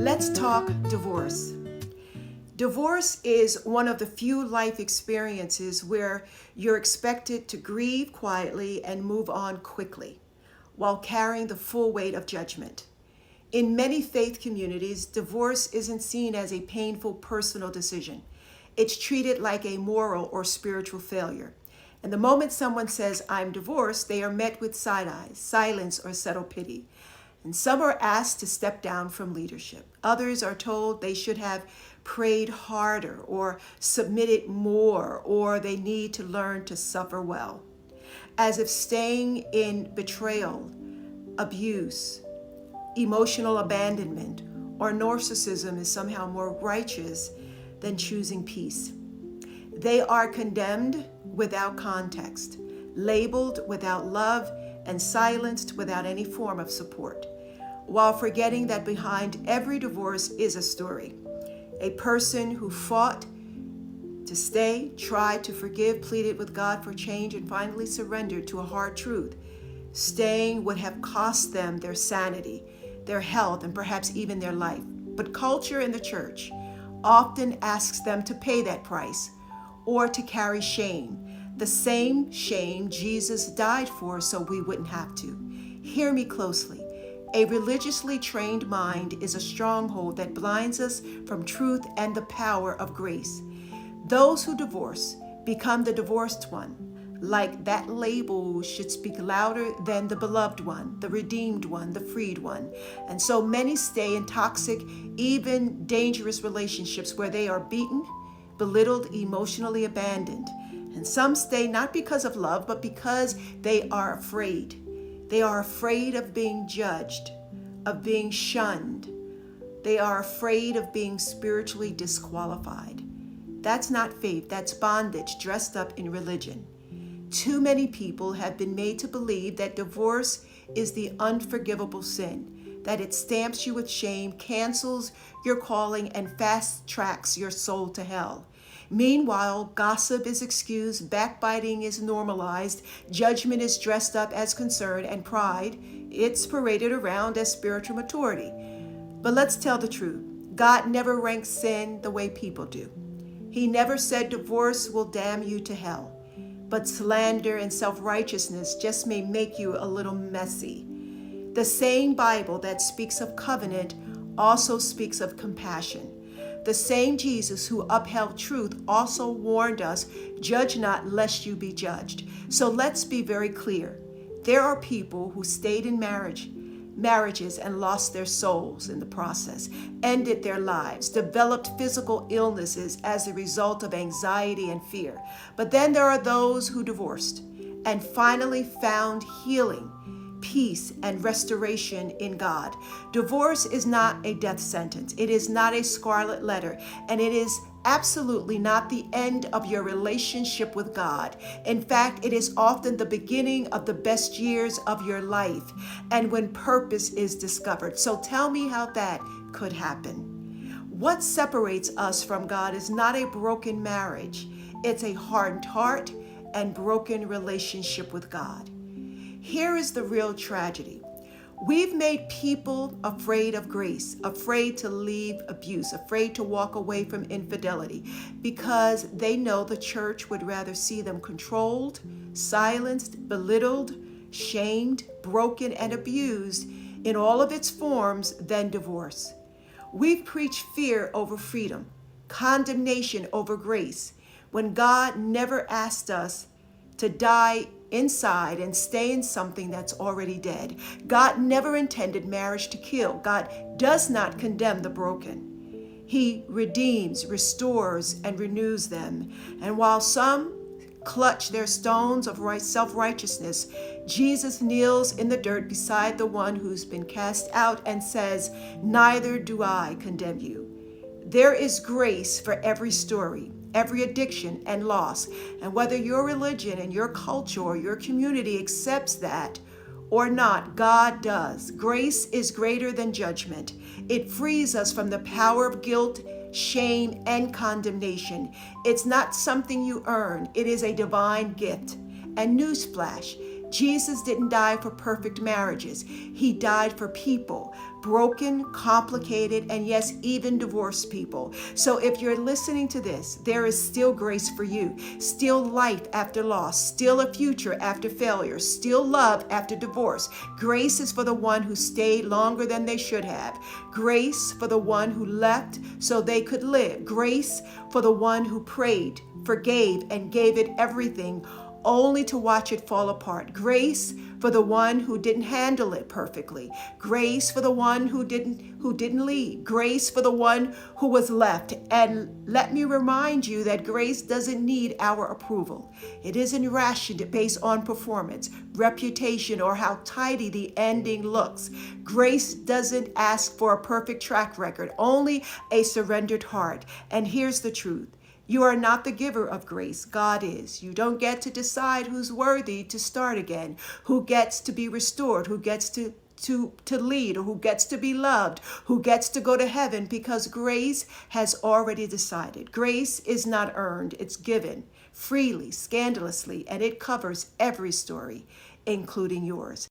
Let's talk divorce. Divorce is one of the few life experiences where you're expected to grieve quietly and move on quickly while carrying the full weight of judgment. In many faith communities, divorce isn't seen as a painful personal decision. It's treated like a moral or spiritual failure. And the moment someone says, "I'm divorced," they are met with side eyes, silence, or subtle pity. And some are asked to step down from leadership. Others are told they should have prayed harder or submitted more, or they need to learn to suffer well. As if staying in betrayal, abuse, emotional abandonment, or narcissism is somehow more righteous than choosing peace. They are condemned without context, labeled without love, and silenced without any form of support, while forgetting that behind every divorce is a story. A person who fought to stay, tried to forgive, pleaded with God for change, and finally surrendered to a hard truth. Staying would have cost them their sanity, their health, and perhaps even their life. But culture and the church often asks them to pay that price or to carry shame, the same shame Jesus died for so we wouldn't have to. Hear me closely. A religiously trained mind is a stronghold that blinds us from truth and the power of grace. Those who divorce become the divorced one, like that label should speak louder than the beloved one, the redeemed one, the freed one. And so many stay in toxic, even dangerous relationships where they are beaten, belittled, emotionally abandoned. And some stay not because of love, but because they are afraid. They are afraid of being judged, of being shunned. They are afraid of being spiritually disqualified. That's not faith, that's bondage dressed up in religion. Too many people have been made to believe that divorce is the unforgivable sin, that it stamps you with shame, cancels your calling, and fast tracks your soul to hell. Meanwhile, gossip is excused, backbiting is normalized, judgment is dressed up as concern, and pride, it's paraded around as spiritual maturity. But let's tell the truth. God never ranks sin the way people do. He never said divorce will damn you to hell. But slander and self-righteousness just may make you a little messy. The same Bible that speaks of covenant also speaks of compassion. The same Jesus who upheld truth also warned us, "Judge not lest you be judged." So let's be very clear. There are people who stayed in marriages and lost their souls in the process, ended their lives, developed physical illnesses as a result of anxiety and fear. But then there are those who divorced and finally found healing, peace, and restoration in God. Divorce is not a death sentence. It is not a scarlet letter, and it is absolutely not the end of your relationship with God. In fact, it is often the beginning of the best years of your life and when purpose is discovered. So tell me how that could happen. What separates us from God is not a broken marriage. It's a hardened heart and broken relationship with God. Here is the real tragedy. We've made people afraid of grace, afraid to leave abuse, afraid to walk away from infidelity, because they know the church would rather see them controlled, silenced, belittled, shamed, broken, and abused in all of its forms than divorce. We've preached fear over freedom, condemnation over grace, when God never asked us to die inside and stay in something that's already dead. God never intended marriage to kill. God does not condemn the broken. He redeems, restores, and renews them. And while some clutch their stones of self-righteousness, Jesus kneels in the dirt beside the one who's been cast out and says, "Neither do I condemn you." There is grace for every story, every addiction and loss. And whether your religion and your culture or your community accepts that or not, God does. Grace is greater than judgment. It frees us from the power of guilt, shame, and condemnation. It's not something you earn. It is a divine gift. And newsflash, Jesus didn't die for perfect marriages. He died for people, broken, complicated, and yes, even divorced people. So if you're listening to this, there is still grace for you, still life after loss, still a future after failure, still love after divorce. Grace is for the one who stayed longer than they should have. Grace for the one who left so they could live. Grace for the one who prayed, forgave, and gave it everything only to watch it fall apart. Grace for the one who didn't handle it perfectly. Grace for the one who didn't lead. Grace for the one who was left. And let me remind you that grace doesn't need our approval. It isn't rationed based on performance, reputation, or how tidy the ending looks. Grace doesn't ask for a perfect track record, only a surrendered heart. And here's the truth. You are not the giver of grace. God is. You don't get to decide who's worthy to start again, who gets to be restored, who gets to lead, or who gets to be loved, who gets to go to heaven, because grace has already decided. Grace is not earned. It's given freely, scandalously, and it covers every story, including yours.